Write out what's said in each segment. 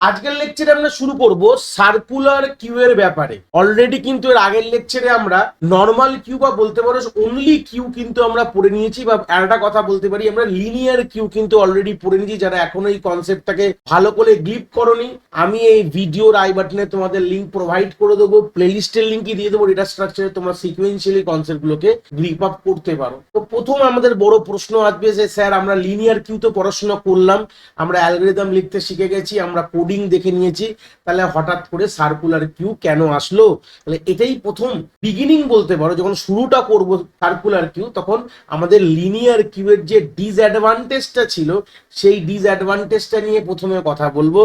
আজকের লেকচারে আমরা শুরু করব সার্কুলার কিউ এর ব্যাপারে। অলরেডি কিন্তু এর আগের লেকচারে আমরা নর্মাল কিউ বা বলতে পারো অনলি কিউ কিন্তু আমরা পড়ে নিয়েছি, বা একটা কথা বলতে পারি আমরা লিনিয়ার কিউ কিন্তু অলরেডি পড়ে নিয়েছি। যারা এখনো এই কনসেপ্টটাকে ভালো করে গ্রিপ করনি, আমি এই ভিডিওর আই বাটনে তোমাদের লিঙ্ক প্রোভাইড করে দেবো, প্লেলিস্টের লিঙ্কই দিয়ে দেবো। ডেটা স্ট্রাকচারে তোমরা সিকোয়েন্সিয়ালি কনসেপ্টগুলোকে গ্রিপ আপ করতে পারো। তো প্রথম আমাদের বড় প্রশ্ন আসবে যে স্যার আমরা লিনিয়ার কিউ তো পড়াশোনা করলাম, আমরা অ্যালগরিদম লিখতে শিখে গেছি, আমরা কোডিং দেখে নিয়েছি, তাহলে হঠাৎ করে সার্কুলার কিউ কেন আসলো? তাহলে এটাই প্রথম বিগিনিং বলতে পারো। যখন শুরুটা করব সার্কুলার কিউ, তখন আমাদের লিনিয়ার কিউ এর যে ডিসঅ্যাডভান্টেজটা ছিল সেই ডিসঅ্যাডভান্টেজটা নিয়ে প্রথমে কথা বলবো।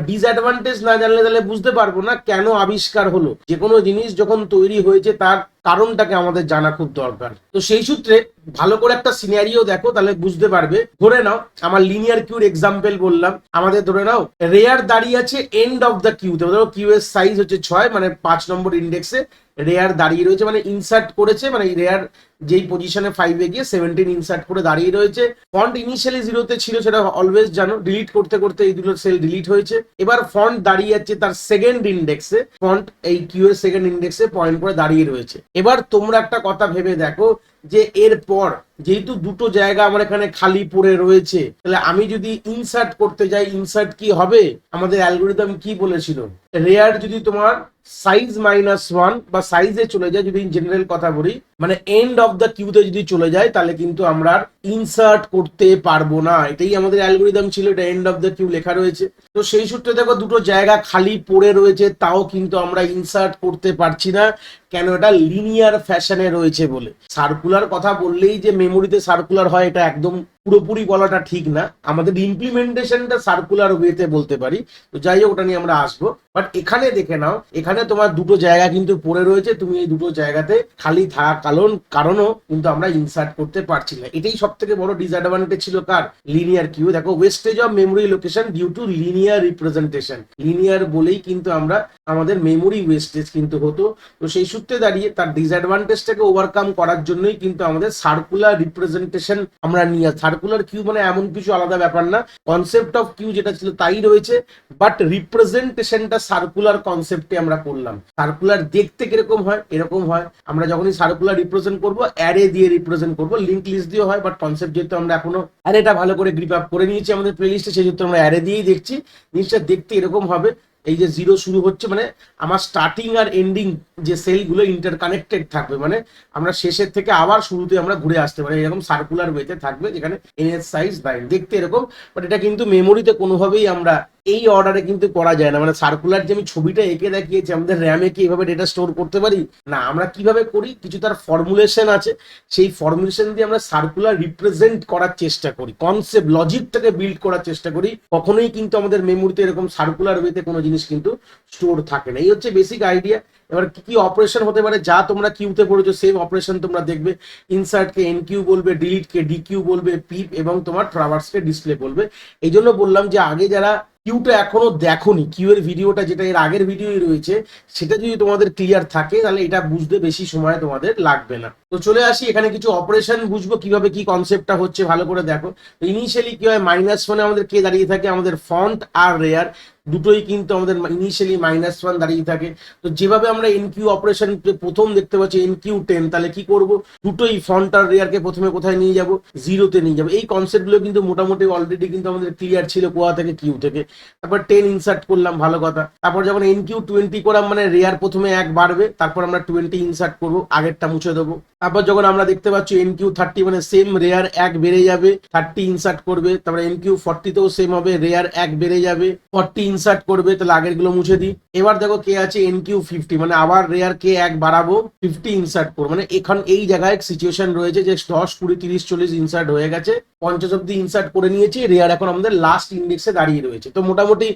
ডিসঅ্যাডভান্টেজ না জানলে তাহলে বুঝতে পারবো না কেন আবিষ্কার হলো। যে কোনো জিনিস যখন তৈরি হয়েছে তার কারণটাকে আমাদের জানা খুব দরকার। তো সেই সূত্রে ভালো করে একটা সিনারিও দেখো, তাহলে বুঝতে পারবে। ধরে নাও আমার লিনিয়ার কিউর এক্সাম্পল বললাম, আমাদের ধরে নাও রেয়ার দাঁড়িয়ে আছে এন্ড অফ দ্য কিউ। ধরো কিউ এর সাইজ হচ্ছে 6, মানে 5 নম্বর ইন্ডেক্সে রেয়ার দাঁড়িয়ে রয়েছে, মানে ইনসার্ট করেছে, মানে রেয়ার যেই পজিশনে 5 এ গিয়ে 17 ইনসার্ট করে দাঁড়িয়ে রয়েছে। ফন্ট ইনিশিয়ালি 0-তে ছিল, সেটা অলওয়েজ জানো, ডিলিট করতে করতে এই দুটো সেল ডিলিট হয়েছে। এবার ফন্ট দাঁড়িয়ে যাচ্ছে তার সেকেন্ড ইন্ডেক্সে, ফন্ট এই কিউ এর সেকেন্ড ইন্ডেক্সে পয়েন্ট করে দাঁড়িয়ে রয়েছে। এবার তোমরা একটা কথা ভেবে দেখো যে এরপর যেহেতু দুটো জায়গা আমার এখানে খালি পড়ে রয়েছে, তাহলে আমি যদি ইনসার্ট করতে যাই, ইনসার্ট কি হবে? আমাদের অ্যালগরিদম কি বলেছিল? রেয়ার যদি তোমার সাইজ -1 বা সাইজে চলে যায়, যদি জেনারেল কথা বলি, মানে এন্ড অফ দ্য কিউতে যদি চলে যায়, তাহলে কিন্তু আমরা ইনসার্ট করতে পারবো না। এটাই আমাদের অ্যালগরিদম ছিল, এটা এন্ড অফ দ্য কিউ লেখা রয়েছে। তো সেই সূত্রে দেখো দুটো জায়গা খালি পড়ে রয়েছে, তাও কিন্তু আমরা ইনসার্ট করতে পারছি না। কেন? এটা লিনিয়ার ফ্যাশনে রয়েছে বলে। সার্কুলার কথা বললেই যে মেমোরিতে সার্কুলার হয়, এটা একদম পুরোপুরি বলাটা ঠিক না। আমাদের ইমপ্লিমেন্টেশনটা সার্কুলার ওয়েতে বলতে পারি। তো যাই হোক, ওটা নিয়ে আমরা আসবো। বাট এখানে দেখে নাও, এখানে তোমার দুটো জায়গা কিন্তু পড়ে রয়েছে, তুমি এই দুটো জায়গাতে খালি থাকা কারণও কিন্তু আমরা ইনসার্ট করতে পারছি না। এটাই সব থেকে বড় ডিসঅ্যাডভান্টেজ ছিল কার? Linear queue. দেখো, wastage of memory location due to linear representation. Linear বলেই কিন্তু আমরা আমাদের মেমোরি ওয়েস্টেজ কিন্তু হতো। তো সেই সূত্রে দাঁড়িয়ে তার ডিসঅ্যাডভান্টেজটাকে ওভারকাম করার জন্যই কিন্তু আমাদের সার্কুলার রিপ্রেজেন্টেশন আমরা নিয়ে। সার্কুলার কিউ মানে এমন কিছু আলাদা ব্যাপার না, কনসেপ্ট অফ কিউ যেটা ছিল তাই রয়েছে, বাট রিপ্রেজেন্টেশনটা সার্কুলার কনসেপ্টে আমরা করলাম। সার্কুলার দেখতে কিরকম হয়? এরকম হয়। আমরা যখনই সার্কুলার রিপ্রেজেন্ট করবো, অ্যারে দিয়ে রিপ্রেজেন্ট করবো, লিঙ্ক লিস্ট দিয়ে হয়, বাট কনসেপ্ট যেহেতু আমরা এখনো অ্যারেটা ভালো করে গ্রিপ আপ করে নিয়েছি আমাদের প্লেলিস্টে, সেই জন্য আমরা অ্যারে দিয়েই দেখছি। জিনিসটা দেখতে এরকম হবে। এই যে 0 শুরু হচ্ছে, মানে আমার স্টার্টিং আর এন্ডিং যে সেলগুলো ইন্টারকানেক্টেড থাকবে, মানে আমরা শেষের থেকে আবার শুরুতে আমরা ঘুরে আসতে পারি, এরকম সার্কুলার ওয়েতে থাকবে, যেখানে এর সাইজ 9 দেখতে এরকম। বাট এটা কিন্তু মেমোরিতে কোনোভাবেই আমরা এই অর্ডারে কিন্তু করা যায় না। মানে সার্কুলার যে আমি ছবিটা এঁকে দেখিয়েছি, আমাদের র্যামে কি এভাবে ডেটা স্টোর করতে পারি না। আমরা কিভাবে করি, কিছু তার ফর্মুলেশন আছে, সেই ফর্মুলেশন দিয়ে আমরা সার্কুলার রিপ্রেজেন্ট করার চেষ্টা করি, কনসেপ্ট লজিকটাকে বিল্ড করার চেষ্টা করি। কখনোই কিন্তু আমাদের মেমোরিতে এরকম সার্কুলার ওয়েতে কোনো জিনিস কিন্তু স্টোর থাকে না। এই হচ্ছে বেসিক আইডিয়া। এবার কি কি অপারেশন হতে পারে, যা তোমরা কিউতে পড়েছো সেম অপারেশন তোমরা দেখবে। ইনসার্টকে এন কিউ বলবে, ডিলিটকে ডি কিউ বলবে, পিপ এবং তোমার ট্রাভার্সকে ডিসপ্লে বলবে। এই জন্য বললাম যে আগে যারা কিউটা এখনো দেখোনি, কিউ এর ভিডিওটা যেটা এর আগের ভিডিওই রয়েছে, সেটা যদি তোমাদের ক্লিয়ার থাকে, তাহলে এটা বুঝতে বেশি সময় তোমাদের লাগবে না। তো চলে আসি এখানে কিছু অপারেশন বুঝবো, কিভাবে কি কনসেপ্টটা হচ্ছে ভালো করে দেখো। ইনিশিয়ালি কি হয়, -1 আমাদের কে দাঁড়িয়ে থাকে? আমাদের ফন্ট আর রেয়ার দুটোই কিন্তু আমাদের ইনিশিয়ালি -1 দাঁড়িয়ে থাকে। তো যেভাবে আমরা এনকিউ অপারেশন প্রথম দেখতে পাচ্ছি NQ10, তাহলে কি করব? দুটোই ফন্ট আর রেয়ারকে প্রথমে কোথায় নিয়ে যাব? 0-তে নিয়ে যাবো। এই কনসেপ্টগুলো কিন্তু মোটামুটি অলরেডি কিন্তু আমাদের ক্লিয়ার ছিল কোয়া থেকে, কিউ থেকে। তারপর 10 ইনসার্ট করলাম, ভালো কথা। তারপর যখন NQ20 করাম, মানে রেয়ার প্রথমে 1 বাড়বে, তারপর আমরা 20 ইনসার্ট করবো, আগেরটা মুছে দেবো। তারপর যখন আমরা দেখতে পাচ্ছি NQ30, মানে সেম রেয়ার 1 বেড়ে যাবে, 30 ইনসার্ট করবে। তারপরে NQ40তেও সেম হবে, রেয়ার 1 বেড়ে যাবে, 40 ইনসার্ট করবে। তাহলে আগের গুলো মুছে দিই। এবার দেখো কে আছে NQ50, মানে আবার রেয়ার কে 1 বাড়াবো, 50 ইনসার্ট করবো। মানে এখন এই জায়গায় সিচুয়েশন রয়েছে যে 10, 20, 30, 40 ইনসার্ট হয়ে গেছে, 50 অব্দি ইনসার্ট করে নিয়েছি। রেয়ার এখন আমাদের লাস্ট ইন্ডেক্সে দাঁড়িয়ে রয়েছে। তো মোটামুটি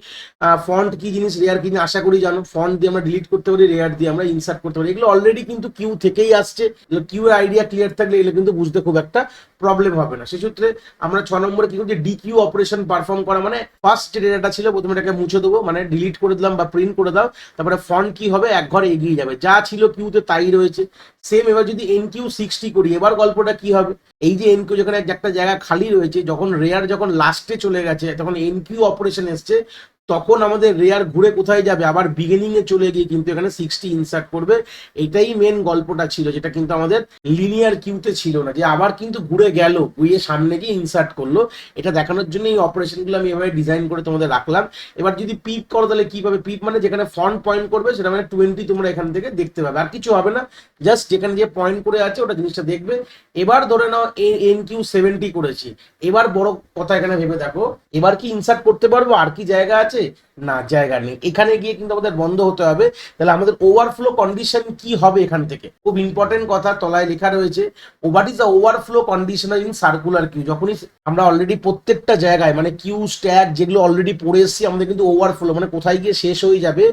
ফন্ট কি জিনিস, রেয়ার কি জিনিস আশা করি জানো। ফন্ট দিয়ে আমরা ডিলিট করতে পারি, রেয়ার দিয়ে আমরা ইনসার্ট করতে পারি। এগুলো অলরেডি কিন্তু কিউ থেকেই আসছে। কিউ এর আইডিয়া ক্লিয়ার থাকলে এগুলো কিন্তু বুঝতে খুব একটা প্রবলেম হবে না। সেক্ষেত্রে আমরা 6 নম্বরে কি করছি, ডিকিউ অপারেশন পারফর্ম করা, মানে ফার্স্ট যে ডেটাটা ছিল প্রথমে এটাকে মুছে দেবো, মানে ডিলিট করে দিলাম বা প্রিন্ট করে দাও। তারপরে ফন্ট কি হবে, 1 ঘর এগিয়ে যাবে, যা ছিল কিউতে তাই রয়েছে সেম। এবার যদি NQ60 করি, এবার গল্পটা কি হবে? এই যে NQ যেখানে একটা জায়গা খালি রয়েছে, যখন রেয়ার যখন লাস্টে চলে গেছে, তখন NQ অপারেশন এসছে, তখন আমাদের রেয়ার ঘুরে কোথায় যাবে, আবার বিগিনিং এ চলে গিয়ে কিন্তু এখানে 60 ইনসার্ট করবে। এটাই মেন গল্পটা ছিল, যেটা কিন্তু আমাদের লিনিয়ার কিউতে ছিল না, যে আবার কিন্তু ঘুরে গেল, ঘুরিয়ে সামনে গিয়ে ইনসার্ট করলো। এটা দেখানোর জন্য এই অপারেশনগুলো আমি এভাবে ডিজাইন করে তোমাদের রাখলাম। এবার যদি পিপ করো তাহলে কি পাবে, পিপ মানে যেখানে ফন্ট পয়েন্ট করবে সেটা মানে 20 তোমরা এখান থেকে দেখতে পাবে, আর কিছু হবে না, জাস্ট যেখানে যে পয়েন্ট করে আছে ওটা জিনিসটা দেখবে। এবার ধরে নাও NQ70 করেছি, এবার বড় কথা এখানে ভেবে দেখো, এবার কি ইনসার্ট করতে পারবো, আর কি জায়গা আছে, না জায়গা নেই, এখানে গিয়ে কিন্তু আমাদের বন্ধ হতে হবে। তাহলে আমাদের ওভারফ্লো কন্ডিশন কি হবে, এখান থেকে খুব ইম্পর্টেন্ট কথা তলায় লেখা রয়েছে, what is the overflow condition in circular queue. যখনই আমরা অলরেডি প্রত্যেকটা জায়গায় মানে কিউ স্ট্যাক যেগুলো অলরেডি পড়ে এসেছি, আমাদের কিন্তু ওভারফ্লো মানে কোথায় গিয়ে শেষ হয়ে যাবে,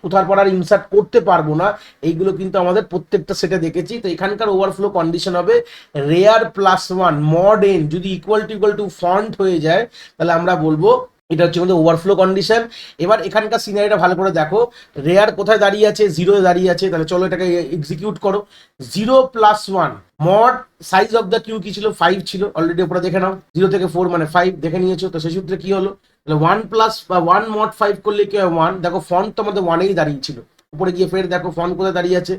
কোথার পর আর ইনসার্ট করতে পারবো না, এইগুলো কিন্তু আমাদের প্রত্যেকটা সেটে দেখেছি। তো এখানকার ওভারফ্লো কন্ডিশন হবে রেয়ার +1 মড এন যদি ইকুয়াল টু ফন্ট হয়ে যায়, তাহলে আমরা বলবো এটা হচ্ছে আমাদের ওভারফ্লো কন্ডিশন। এবার এখানকার সিনারিটা ভালো করে দেখো, রেয়ার কোথায় দাঁড়িয়ে আছে, 0 দাঁড়িয়ে আছে, তাহলে চলো এটাকে এক্সিকিউট করো। 0+1 mod size of the queue কি ছিল, 5 ছিল, অলরেডি ওপরে দেখে নাও, 0 থেকে 4 মানে 5 দেখে নিয়েছো। তো সেই সূত্রে কি হলো, তাহলে 1 মড 5 করলে কি হয় 1, দেখো ফন্ট তো আমাদের 1এই দাঁড়িয়ে ছিল, উপরে গিয়ে ফের দেখো ফন্ট কোথায় দাঁড়িয়ে আছে,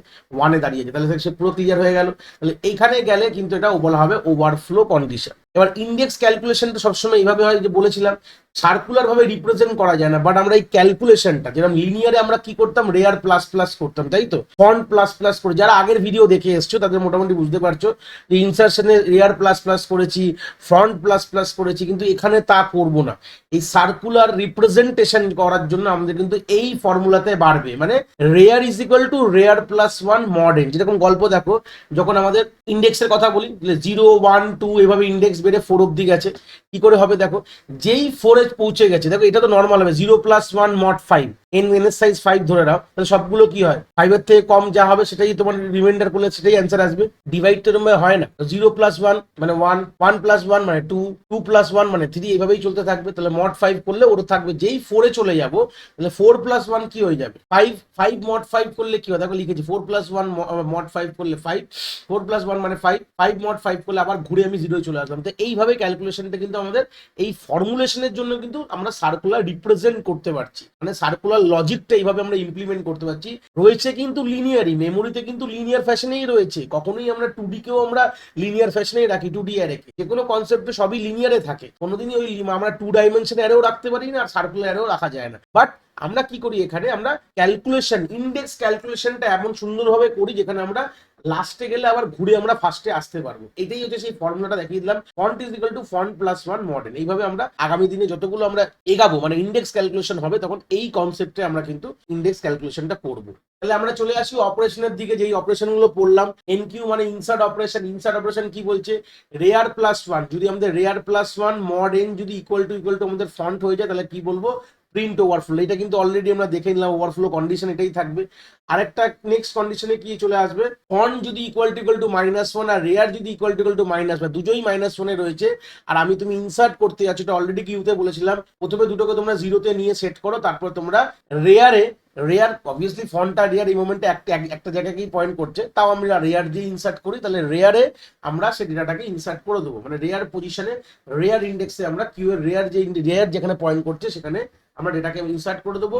1-এ দাঁড়িয়ে আছে, তাহলে সে পুরো ক্লিয়ার হয়ে গেল। তাহলে এইখানে গেলে কিন্তু এটা বলা হবে ওভারফ্লো কন্ডিশন। এবার ইন্ডেক্স ক্যালকুলেশনটা সবসময় এইভাবে হয়, যে বলেছিলাম সার্কুলার ভাবে রিপ্রেজেন্ট করা যায় না, বাট আমরা এই ক্যালকুলেশনটা যেরকম লিনিয়ারে আমরা কি করতাম, রেয়ার প্লাস প্লাস করতাম, তাই তো ফন্ট প্লাস প্লাস করে, যারা আগের ভিডিও দেখে এসছো তাদের মোটামুটি বুঝতে পারছো যে ইনসার্শনে রেয়ার প্লাস প্লাস করেছি, ফ্রন্ট প্লাস প্লাস করেছি, কিন্তু এখানে তা করব না। এই সার্কুলার রিপ্রেজেন্টেশন করার জন্য আমাদের কিন্তু এই ফর্মুলাতে বাড়বে, মানে rare is equal to rare +1 mod N. যেরকম গল্প দেখো, যখন আমাদের ইন্ডেক্সের কথা বলি, 0 1 2 এভাবে ইন্ডেক্স বেড়ে 4 অব্দি গেছে, কি করে হবে দেখো, যেই 4 এ পৌঁছে গেছে, দেখো এটা তো নর্মাল হবে 0+1 মড 5, এন এর সাইজ 5 ধরে নাও, তাহলে সবগুলো কি হয় 5 এর থেকে কম যা হবে সেটাই তোমার রিমাইন্ডার করলে সেটাই অ্যান্সার আসবে। ডিভাইড তো এরকম হয় না, 0+1 মানে 1, 1+1 মানে 2, 2+1 মানে 3, এইভাবেই চলতে থাকবে। তাহলে মড 5 করলে ওর থাকবে, যেই 4 এ চলে যাবো তাহলে 4+1 কি হয়ে যাবে 5, 5 মড 5 করলে কি হয়, দেখো লিখেছি 4+1 মড 5 করলে 5, 4+1 মানে 5, 5 মড 5 করলে আবার ঘুরে আমি 0 চলে আসলাম। তো এইভাবে ক্যালকুলেশনটা কিন্তু আমাদের এই ফর্মুলেশনের জন্য কিন্তু আমরা সার্কুলার রিপ্রেজেন্ট করতে পারছি, মানে সার্কুলার লজিকটা এইভাবে আমরা ইমপ্লিমেন্ট করতে পারছি। রয়েছে কিন্তু লিনিয়ারই, মেমোরিতে কিন্তু লিনিয়ার ফ্যাশনেই রয়েছে, কখনোই আমরা 2D কেও আমরা লিনিয়ার ফ্যাশনেই রাখি, 2D অ্যারে যে কোনো কনসেপ্টে সবই লিনিয়ারে থাকে, কোনোদিনই ওই আমরা 2 ডাইমেনশন অ্যারেও রাখতে পারি না, আর সার্কুলার অ্যারেও রাখা যায় না। বাট আমরা কি করি, এখানে আমরা ক্যালকুলেশন ইন্ডেক্স ক্যালকুলেশনটা এমন সুন্দরভাবে করি যেখানে আমরা লাস্টে গেলে আবার ঘুরে আমরা ফার্স্টে আসতে পারবো। এটাই হচ্ছে সেই ফর্মুলাটা দেখিয়ে দিলাম, font is equal to font +1 mod N. এইভাবে আমরা আগামী দিনে যতগুলো আমরা এগাবো মানে ইন্ডেক্স ক্যালকুলেশন হবে, তখন এই কনসেপ্টে আমরা কিন্তু ইন্ডেক্স ক্যালকুলেশনটা করবো। তাহলে আমরা চলে আসি অপারেশনের দিকে, যেই অপারেশন গুলো পড়লাম। এনকিউ মানে ইনসার্ট অপারেশন, ইনসার্ট অপারেশন কি বলছে, রেয়ার +1 যদি আমাদের রেয়ার +1 মড এন যদি ইকুয়াল টু আমাদের ফন্ট হয়ে যায়, তাহলে কি বলবো, প্রিন্ট ওভারফ্লো। এটা কিন্তু অলরেডি আমরা দেখে নিলাম, ওভারফ্লো কন্ডিশন এটাই থাকবে। আরেকটা নেক্সট কন্ডিশনে কি চলে আসবে, ফন্ট যদি ইকুয়াল টু -1 আর রেয়ার যদি ইকুয়াল টু -1, দুটোই -1 এ রয়েছে, আর আমি তুমি ইনসার্ট করতে যাচ্ছ, এটা অলরেডি কিউতে বলেছিলাম, প্রথমে দুটোকে তোমরা 0-তে নিয়ে সেট করো, তারপর তোমরা রেয়ার অবভিয়াসলি ফন্টটা রেয়ার এই মোমেন্টে একটা জায়গাকেই পয়েন্ট করছে, তাও আমরা রেয়ার দিয়ে ইনসার্ট করি, তাহলে রেয়ারে আমরা সেই ডেটাটাকে ইনসার্ট করে দেবো, মানে রেয়ার পজিশনে রেয়ার ইন্ডেক্সে আমরা কিউ এর রেয়ার যেখানে পয়েন্ট করছে সেখানে আমরা ডেটাকে ইনসার্ট করে দেবো।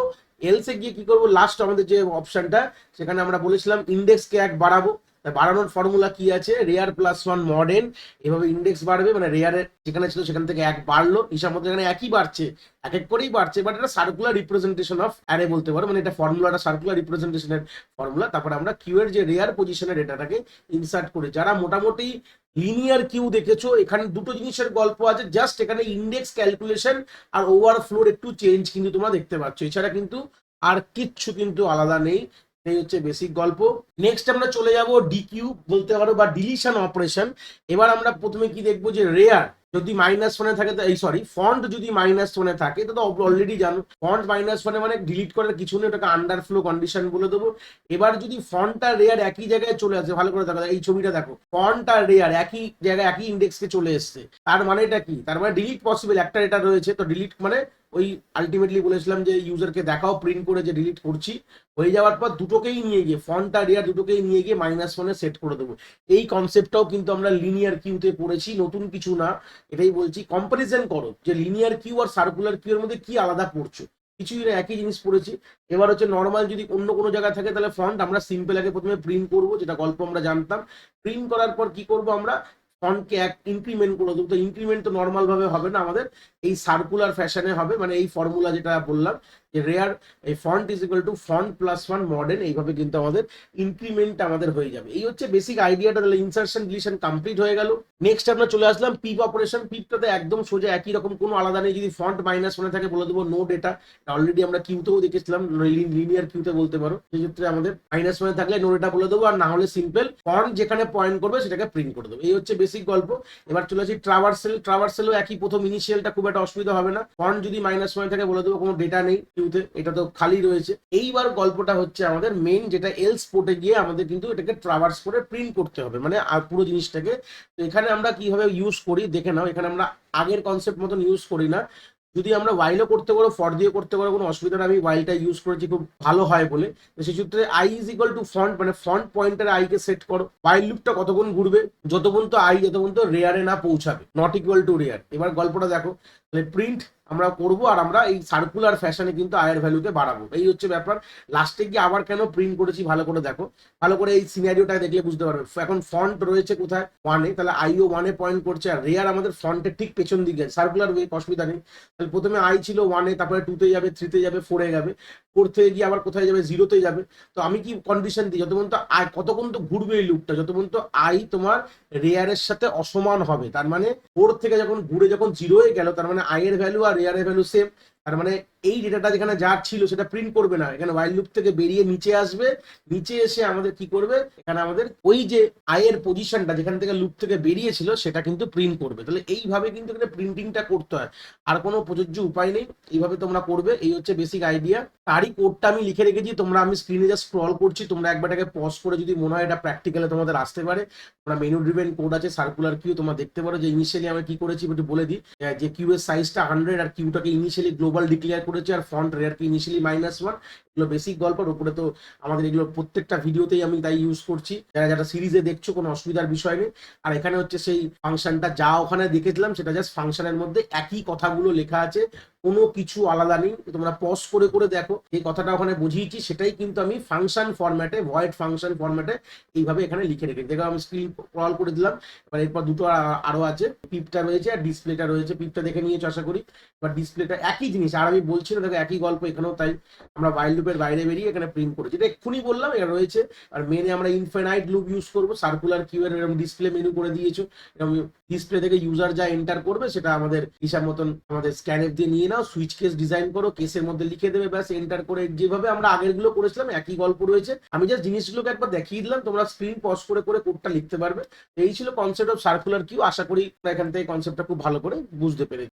এলসে গিয়ে কি করবো, লাস্ট আমাদের যে অপশনটা সেখানে আমরা বলেছিলাম ইন্ডেক্সকে 1 বাড়াবো, বাড়ানোর ফর্মুলা কি আছে, রেয়ার +1 মড এন, এভাবে ইন্ডেক্স বাড়বে, মানে রেয়ারের যেখানে ছিল সেখান থেকে 1 বাড়লো, হিসাব মতো এখানে একই বাড়ছে, এক এক করেই বাড়ছে, বাট এটা সার্কুলার রিপ্রেজেন্টেশন অফ অ্যারে বলতে পারো, মানে এটা ফর্মুলাটা সার্কুলার রিপ্রেজেন্টেশনের ফর্মুলা। তারপরে আমরা কিউ এর যে রেয়ার পজিশনের ডেটাটাকে ইনসার্ট করে, যারা মোটামুটি লিনিয়ার কিউ দেখেছো, এখানে দুটো জিনিসের গল্প আছে, জাস্ট এখানে ইন্ডেক্স ক্যালকুলেশন আর ওভারফ্লোর একটু চেঞ্জ কিন্তু তোমরা দেখতে পাচ্ছ, এছাড়া কিন্তু আর কিচ্ছু কিন্তু আলাদা নেই। এই হচ্ছে বেসিক গল্প। নেক্সট আমরা চলে যাব ডিকিউ বলতে পারো বা ডিলিশন অপারেশন। এবার আমরা প্রথমে কি দেখবো, যে রেয়ার যদি -1 থাকে, এই সরি ফন্ট যদি -1 থাকে, তো অলরেডি জানো ফন্ট -1 মানে ডিলিট করার কিছু নেই, ওটাকে আন্ডারফ্লো কন্ডিশন বলে দেবো। এবার যদি ফন্ট আর রেয়ার একই জায়গায় চলে আসে, ভালো করে দেখো, এই ছবিটা দেখো, ফন্ট আর রেয়ার একই জায়গায় একই ইন্ডেক্সকে চলে এসছে, তার মানে এটা কি, তার মানে ডিলিট পসিবল, একটা এটা রয়েছে, তো ডিলিট মানে ওই আলটিমেটলি বলেছিলাম যে ইউজারকে দেখাও প্রিন্ট করে যে ডিলিট করছি, হয়ে যাওয়ার পর দুটোকেই নিয়ে গিয়ে ফন্ট আর রেয়ার দুটোকেই নিয়ে গিয়ে -1 সেট করে দেবো। এই কনসেপ্টটাও কিন্তু আমরা লিনিয়ার কিউতে পড়েছি, নতুন কিছু না, এটাই বলছি। কম্পারিজন করো যে linear Q R circular Q এর মধ্যে কি আলাদা পড়ছো, কিছুই না, একই জিনিস পড়েছি। এবার হচ্ছে নর্মাল যদি অন্য কোনো জায়গায় থাকে তাহলে ফন্ট আমরা সিম্পল আগে প্রথমে প্রিন্ট করব, যেটা গল্প আমরা জানতাম। প্রিন্ট করার পর কি করব আমরা, ফন্টকে এক ইনক্রিমেন্ট করে দেবো। তো ইনক্রিমেন্ট তো নর্মাল ভাবে হবে না, আমাদের এই সার্কুলার ফ্যাশনে হবে, মানে এই ফর্মুলা যেটা বললাম যে রেয়ার এই font is equal to font plus one modern, এইভাবে কিন্তু আমাদের ইনক্রিমেন্ট আমাদের হয়ে যাবে। এই হচ্ছে বেসিক আইডিয়াটা। তাহলে ইনসার্শন ডিলিশন কমপ্লিট হয়ে গেল। নেক্সট আমরা চলে আসলাম পিপ অপারেশন। পিপটাতে একদম সোজা একই রকম, কোনো আলাদা নেই। যদি ফন্ট মাইনাস ওয়ানে থাকে বলে দেবো নো ডেটা। অলরেডি আমরা কিউতেও দেখেছিলাম, লিনিয়ার কিউতে বলতে পারো। সেই ক্ষেত্রে আমাদের মাইনাস ওয়ানে থাকলে নো ডেটা বলে দেবো, আর না হলে সিম্পল ফন্ট যেখানে পয়েন্ট করবে সেটাকে প্রিন্ট করে দেবো। এই হচ্ছে বেসিক গল্প। এবার চলে আসি ট্রাভার্সেল। ট্রাভার্সেলও একই, প্রথম ইনিশিয়ালটা খুব একটা অসুবিধা হবে না। ফন্ট যদি মাইনাস ওয়ানে থাকে বলে দেবো কোনো ডেটা নেই কিউতে, এটা তো খালি রয়েছে। এইবার গল্পটা হচ্ছে আমাদের মেন, যেটা এলস পোর্টে গিয়ে আমাদের কিন্তু এটাকে ট্রাভার্স করে প্রিন্ট করতে হবে, মানে আর পুরো জিনিসটাকে। তো এখানে আমরা কিভাবে ইউজ করি দেখে নাও। এখানে আমরা আগের কনসেপ্ট মতন ইউজ করি না। যদি আমরা ওয়াইলও করতে পারো, ফর দিয়ে করতে পারো, কোনো অসুবিধা নেই। আমি ওয়াইলটা ইউজ করেছি, খুব ভালো হয় বলে। তো সেই সূত্রে I is equal to font, মানে ফন্ট পয়েন্টারে আই কে সেট করো। ওয়াইল লুপটা কতক্ষণ ঘুরবে, যতক্ষণ তো আই যতক্ষণ তো রেয়ারে না পৌঁছাবে, নট ইকুয়াল টু রেয়ার। এবার গল্পটা দেখো, তাহলে প্রিন্ট আমরা করবো, আর আমরা এই সার্কুলার ফ্যাশনে কিন্তু আয়ের ভ্যালুকে বাড়াবো। এই হচ্ছে ব্যাপার। লাস্টে গিয়ে আবার কেন প্রিন্ট করেছি ভালো করে দেখো, ভালো করে এই সিনারিওটা দেখলে বুঝতে পারবে। এখন ফন্ট রয়েছে কোথায়, ওয়ানে, তাহলে আইও ওয়ানে পয়েন্ট করছে, আর রেয়ার আমাদের ফন্টের ঠিক পেছন দিকে, সার্কুলার ওয়ে, অসুবিধা নেই। তাহলে প্রথমে আই ছিল ওয়ানে, তারপরে টুতে যাবে, থ্রিতে যাবে, ফোরে যাবে, ফোর থেকে গিয়ে আবার কোথায় যাবে, জিরোতে যাবে। তো আমি কি কন্ডিশন দিই, যতক্ষণ তো আই, কতক্ষণ তো ঘুরবে এই লুপটা, যতক্ষণ তো আই তোমার রেয়ারের সাথে অসমান হবে। তার মানে ফোর থেকে যখন ঘুরে যখন জিরোয়ে গেল, তার মানে আই এর ভ্যালু আর রেয়ারের ভ্যালু সেম। তার মানে এই ডেটাটা যেখানে যা ছিল সেটা প্রিন্ট করবে না, এখানে ওয়াইল লুপ থেকে বেরিয়ে নিচে আসবে। নিচে এসে আমাদের কি করবে, এখানে আমাদের ওই যে আয়ের পজিশনটা যেখান থেকে লুপ থেকে বেরিয়েছিল সেটা কিন্তু প্রিন্ট করবে। তাহলে এইভাবে কিন্তু এখানে প্রিন্টিংটা করতে হয়, আর কোনো প্রযোজ্য উপায় নেই। এইভাবে তোমরা করবে, এই হচ্ছে বেসিক আইডিয়া। তারই কোডটা আমি লিখে রেখেছি, তোমরা, আমি স্ক্রিনে জাস্ট স্ক্রল করছি, তোমরা একবার এটাকে পজ করে যদি মনে হয় এটা প্র্যাকটিক্যালে তোমাদের আসতে পারে, তোমরা মেনু ড্রিভেন কোড আছে, সার্কুলার কিউ, তোমরা দেখতে পারো যে ইনিশিয়ালি আমরা কি করেছি একটু বলে দিই। যে কিউ এর সাইজটা 100, আর কিউটাকে ইনিশিয়ালি গ্লোবাল ডিক্লেয়ার করেছে, আর ফন্ট রেয়ারকে ইনিশিয়ালি -1। এগুলো বেসিক গল্পের উপরে, তো আমাদের এগুলো প্রত্যেকটা ভিডিওতেই আমি তাই ইউজ করছি। যারা যারা সিরিজে দেখছো কোনো অসুবিধার বিষয় নেই। আর এখানে হচ্ছে সেই ফাংশনটা যা ওখানে দেখেছিলাম সেটা জাস্ট ফাংশনের মধ্যে একই কথাগুলো লেখা আছে, কোনো কিছু আলাদা নেই। তোমরা পজ করে করে দেখো, এই কথাটা ওখানে বুঝিয়েছি সেটাই কিন্তু আমি ফাংশন ফরম্যাটে, ভয়েড ফাংশন ফরম্যাটে এইভাবে এখানে লিখে রেখেছি। দেখো আমি স্ক্রিন স্ক্রল করে দিলাম। এবার এরপর দুটো আরো আছে, পিপটা রয়েছে আর ডিসপ্লেটা রয়েছে। পিপটা দেখে নিয়েছো আশা করি। এবার ডিসপ্লেটা একই জিনিস, আর আমি বলছি না, দেখো একই গল্প এখানেও তাই। আমরা ওয়াইল লুপের বাইরে বেরিয়ে এখানে প্রিন্ট করেছি, এটা এক্ষুনি বললাম, এটা রয়েছে। আর মেনে আমরা ইনফিনাইট লুপ ইউজ করবো। সার্কুলার কিউ এর এরকম ডিসপ্লে মেনু করে দিয়েছো, এরকম ডিসপ্লে থেকে ইউজার যা এন্টার করবে সেটা আমাদের হিসাব মতন আমাদের স্ক্যানএফ দিয়ে নিয়ে নাও, সুইচ কেস ডিজাইন করো, কেসের মধ্যে লিখে দেবে, ব্যাস এন্টার করে। যেভাবে আমরা আগের গুলো করেছিলাম একই গল্প রয়েছে। আমি জাস্ট জিনিসগুলোকে একবার দেখিয়ে দিলাম, তোমরা স্ক্রিন পজ করে করে কোডটা লিখতে পারবে। এই ছিল কনসেপ্ট অফ সার্কুলার কিউ। আশা করি এখান থেকে কনসেপ্টটা খুব ভালো করে বুঝতে পেরেছি।